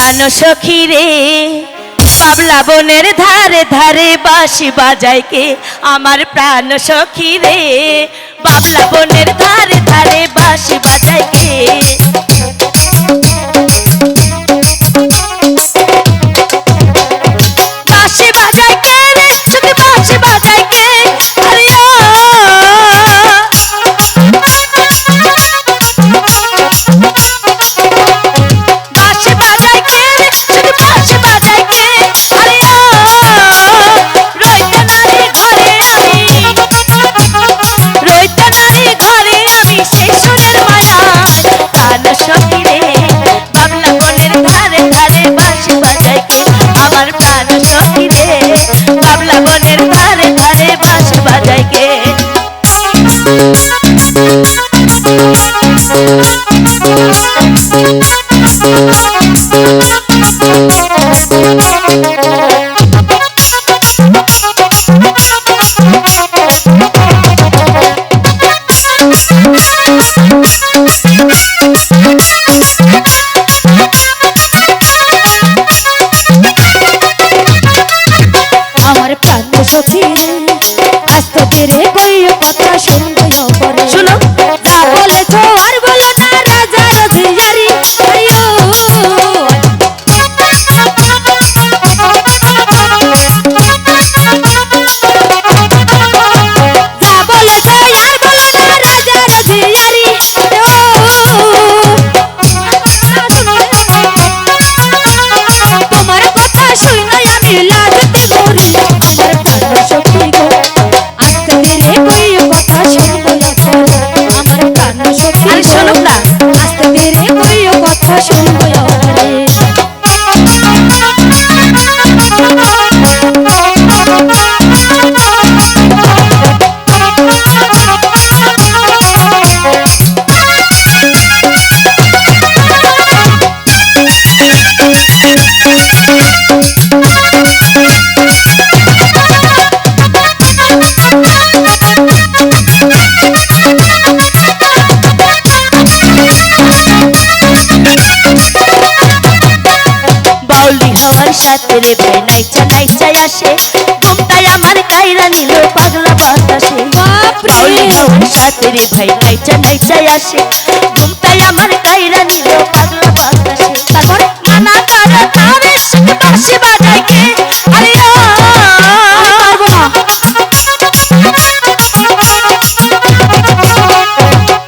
প্রাণ সখী রে বাবলা বনের ধারে ধারে বাঁশি বাজায় কে আমার প্রাণ সখী রে বাবলা বনের ধারে ধারে বাঁশি বাজায় কে বাঁশি বাজায় কে রে সখী বাঁশি বাজায় কে হরিয়া বাবলা বনের ধারে ধারে বাঁশি বাজায় কে সখী আস্তে ধীরে কইও কথা শুনবো পরে শুনো যা বলেছো আর বলো না রাজা রসিয়ারি আইও যা বলেছো আর বলো না রাজা রসিয়ারি তোমার কথা শুনে আমি লাগতে মরি সাথে রে ভাই নাইচা নাইচা আসে ঘুমটাই আমার কাইরা নিল পাগলা বাতাসে বাউলি হওয়ার সাথে রে ভাই নাইচা নাইচা আসে ঘুমটাই আমার কাইরা নিল পাগলা বাতাসে তারপর মানা করে তারে সুখে বাঁশি বাজায় কে হরিয়া পারবো না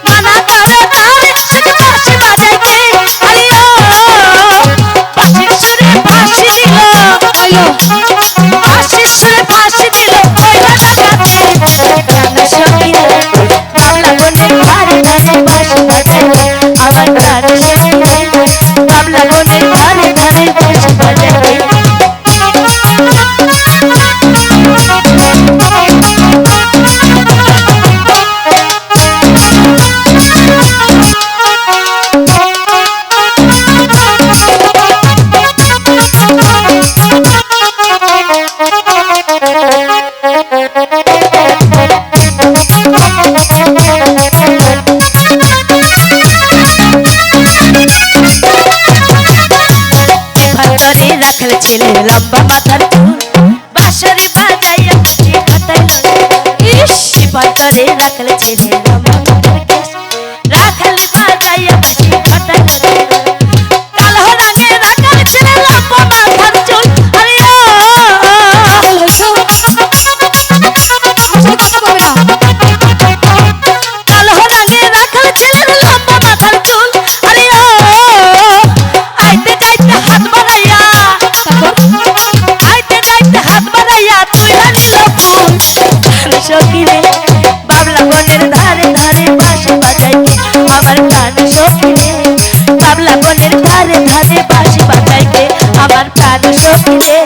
মানা করে তারে সুখে বাঁশি বাজায় কে হরিয়া বাঁশির সুরে বাঁশি দিল বাঁশির সুরে বাঁশি দিল কইরা ডাকাতে প্রাণ সখী রে বাবলা বনের ধারে ধারে বাঁশি বাজায় কে আমার প্রাণ সখী রে বাবলা বনের ধারে ধারে বাঁশি বাজায় কে রাখল ছেলে লম্বা মাথার চুল বাঁশরে বাজাইয়া বাঁশি খাটাইল ইস পাতরে রাখল ছেলে লম্বা মাথার কেশ রাখল বাজাইয়া বাঁশি খাটাইল কালো রঙে রাখল ছেলে লম্বা মাথার চুল হরিয়া কালো রঙে রাখল ছেলে লম্বা মাথার চুল হরিয়া আইতে যাইতে হাত বাড়াইয়া আইতে যাইতে হাত বাড়াইয়া তুই হানিল ফুল সখী রে বাবলা বনের ধারে ধারে বাঁশি বাজায় কে আমার প্রাণ সখী রে বাবলা বনের ধারে ধারে বাঁশি বাজায় কে আমার প্রাণ সখী রে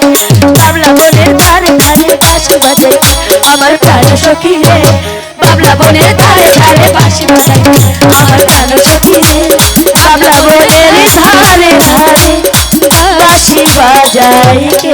বাবলা বনের ধারে ধারে বাঁশি বাজায় কে আমার প্রাণ সখী রে বাবলা বনের ধারে ধারে বাঁশি বাজায় কে আমার প্রাণ সখী রে বাবলা বনের ধারে ধারে বাঁশি বাজায় কে